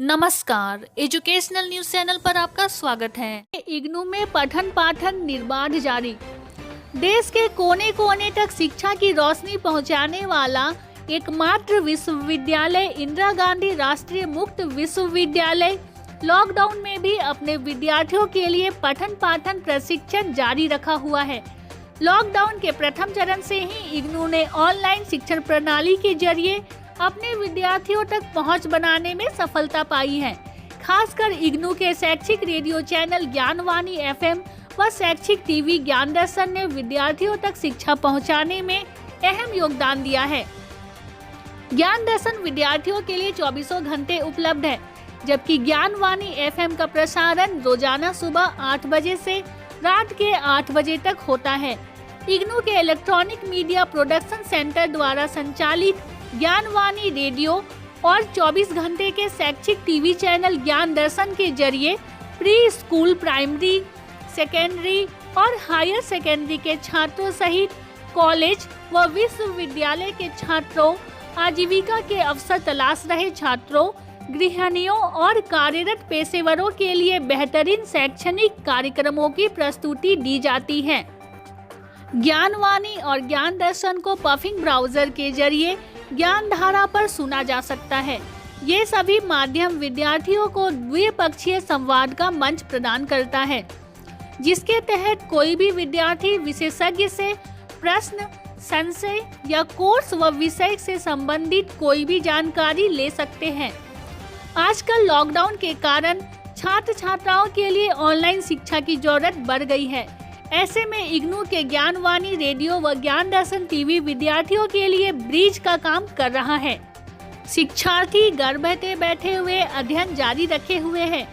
नमस्कार, educational news channel पर आपका स्वागत है। इग्नू में पठन पाठन निर्बाध जारी। देश के कोने कोने तक शिक्षा की रोशनी पहुंचाने वाला एकमात्र विश्वविद्यालय इंदिरा गांधी राष्ट्रीय मुक्त विश्वविद्यालय लॉकडाउन में भी अपने विद्यार्थियों के लिए पठन पाठन प्रशिक्षण जारी रखा हुआ है। लॉकडाउन के प्रथम चरण से ही इग्नू ने ऑनलाइन शिक्षण प्रणाली के जरिए अपने विद्यार्थियों तक पहुंच बनाने में सफलता पाई है। खासकर इग्नू के शैक्षिक रेडियो चैनल ज्ञानवाणी एफएम व शैक्षिक टीवी ज्ञान दर्शन ने विद्यार्थियों तक शिक्षा पहुंचाने में अहम योगदान दिया है। ज्ञान दर्शन विद्यार्थियों के लिए 24 घंटे उपलब्ध है, जबकि ज्ञानवाणी एफएम का प्रसारण रोजाना सुबह 8 बजे से रात के 8 बजे तक होता है। इग्नू के इलेक्ट्रॉनिक मीडिया प्रोडक्शन सेंटर द्वारा संचालित ज्ञानवाणी रेडियो और 24 घंटे के शैक्षिक टीवी चैनल ज्ञान दर्शन के जरिए प्री स्कूल, प्राइमरी, सेकेंडरी और हायर सेकेंडरी के छात्रों सहित कॉलेज व विश्वविद्यालय के छात्रों, आजीविका के अवसर तलाश रहे छात्रों, गृहिणियों और कार्यरत पेशेवरों के लिए बेहतरीन शैक्षणिक कार्यक्रमों की प्रस्तुति दी जाती है। ज्ञानवाणी और ज्ञान दर्शन को पफिंग ब्राउजर के जरिए ज्ञान धारा पर सुना जा सकता है। ये सभी माध्यम विद्यार्थियों को द्विपक्षीय संवाद का मंच प्रदान करता है, जिसके तहत कोई भी विद्यार्थी विशेषज्ञ से प्रश्न, संशय या कोर्स व विषय से संबंधित कोई भी जानकारी ले सकते हैं। आजकल लॉकडाउन के कारण छात्र छात्राओं के लिए ऑनलाइन शिक्षा की जरूरत बढ़ गई है। ऐसे में इग्नू के ज्ञानवाणी रेडियो व ज्ञान दर्शन टीवी विद्यार्थियों के लिए ब्रिज का काम कर रहा है। शिक्षार्थी घर बैठे हुए अध्ययन जारी रखे हुए हैं।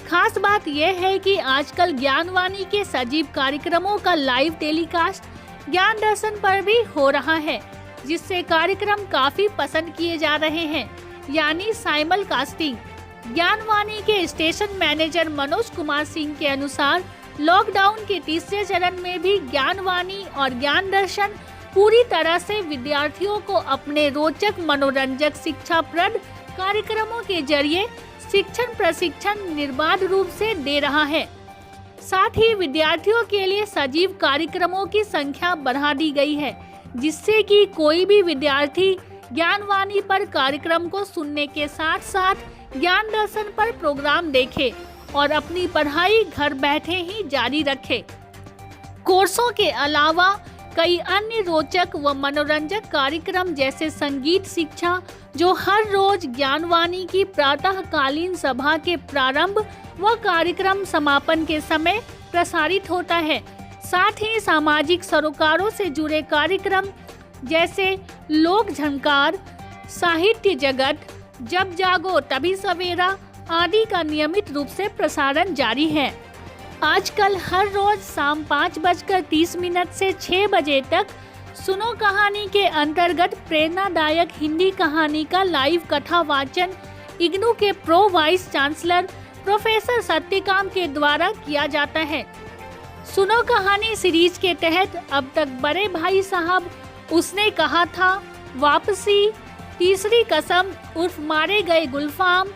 खास बात यह है कि आजकल ज्ञानवाणी के सजीव कार्यक्रमों का लाइव टेलीकास्ट ज्ञान दर्शन पर भी हो रहा है, जिससे कार्यक्रम काफी पसंद किए जा रहे हैं, यानी साइमल कास्टिंग। ज्ञानवाणी के स्टेशन मैनेजर मनोज कुमार सिंह के अनुसार लॉकडाउन के तीसरे चरण में भी ज्ञानवाणी और ज्ञान दर्शन पूरी तरह से विद्यार्थियों को अपने रोचक, मनोरंजक, शिक्षाप्रद कार्यक्रमों के जरिए शिक्षण प्रशिक्षण निर्बाध रूप से दे रहा है। साथ ही विद्यार्थियों के लिए सजीव कार्यक्रमों की संख्या बढ़ा दी गई है, जिससे कि कोई भी विद्यार्थी ज्ञानवाणी पर कार्यक्रम को सुनने के साथ साथ ज्ञान दर्शन पर प्रोग्राम देखे और अपनी पढ़ाई घर बैठे ही जारी रखे। कोर्सों के अलावा कई अन्य रोचक व मनोरंजक कार्यक्रम जैसे संगीत शिक्षा, जो हर रोज ज्ञानवाणी की प्रातःकालीन सभा के प्रारंभ व कार्यक्रम समापन के समय प्रसारित होता है। साथ ही सामाजिक सरोकारों से जुड़े कार्यक्रम जैसे लोक झंकार, साहित्य जगत, जब जागो तभी सवेरा आदि का नियमित रूप से प्रसारण जारी है। आजकल हर रोज शाम 5:30 से 6 बजे तक सुनो कहानी के अंतर्गत प्रेरणादायक हिंदी कहानी का लाइव कथा वाचन इग्नू के pro vice chancellor professor Satyakam के द्वारा किया जाता है। सुनो कहानी सीरीज के तहत अब तक बड़े भाई साहब, उसने कहा था, वापसी, तीसरी कसम उर्फ मारे गए गुलफाम,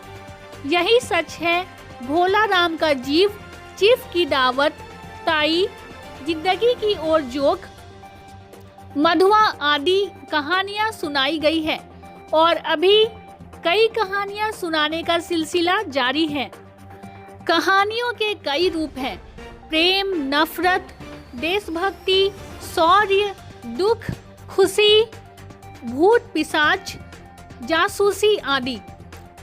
यही सच है, भोला राम का जीव, चीफ की दावत, ताई, जिंदगी की ओर जोक, मधुआ आदि कहानियां सुनाई गई है और अभी कई कहानियां सुनाने का सिलसिला जारी है। कहानियों के कई रूप हैं: प्रेम, नफरत, देशभक्ति, शौर्य, दुख, खुशी, भूत पिशाच, जासूसी आदि।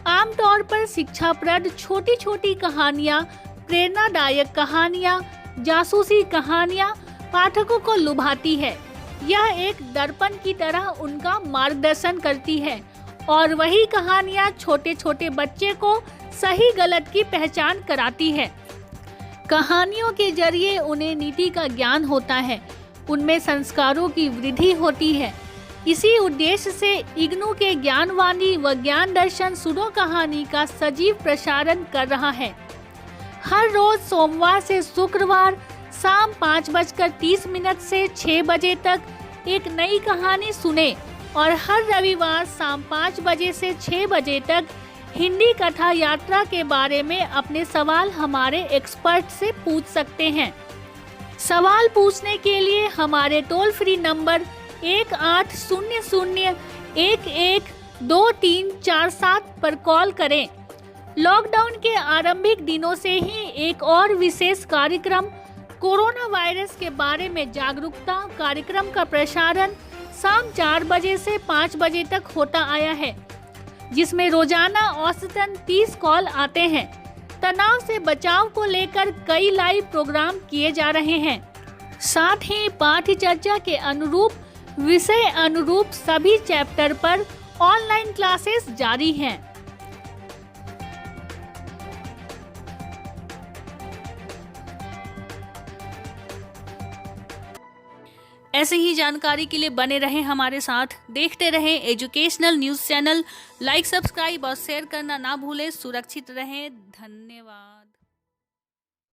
आमतौर पर शिक्षाप्रद छोटी छोटी कहानियाँ, प्रेरणादायक कहानियाँ, जासूसी कहानियाँ पाठकों को लुभाती है। यह एक दर्पण की तरह उनका मार्गदर्शन करती है और वही कहानियाँ छोटे छोटे बच्चे को सही गलत की पहचान कराती है। कहानियों के जरिए उन्हें नीति का ज्ञान होता है, उनमें संस्कारों की वृद्धि होती है। इसी उद्देश्य से इग्नू के ज्ञानवाणी व ज्ञान दर्शन सुनो कहानी का सजीव प्रसारण कर रहा है। हर रोज सोमवार से शुक्रवार शाम 5:30 से 6 बजे तक एक नई कहानी सुने और हर रविवार शाम 5 बजे से 6 बजे तक हिंदी कथा यात्रा के बारे में अपने सवाल हमारे एक्सपर्ट से पूछ सकते हैं। सवाल पूछने के लिए हमारे टोल फ्री नंबर 1800112347 पर कॉल करें। लॉकडाउन के आरंभिक दिनों से ही एक और विशेष कार्यक्रम कोरोना वायरस के बारे में जागरूकता कार्यक्रम का प्रसारण शाम 4 बजे से 5 बजे तक होता आया है, जिसमें रोजाना औसतन 30 कॉल आते हैं। तनाव से बचाव को लेकर कई लाइव प्रोग्राम किए जा रहे हैं। साथ ही पाठ्य चर्चा के अनुरूप विषय अनुरूप सभी चैप्टर पर ऑनलाइन क्लासेस जारी हैं। ऐसे ही जानकारी के लिए बने रहें हमारे साथ, देखते रहें educational news channel. Like, subscribe और शेयर करना ना भूलें। सुरक्षित रहें। धन्यवाद।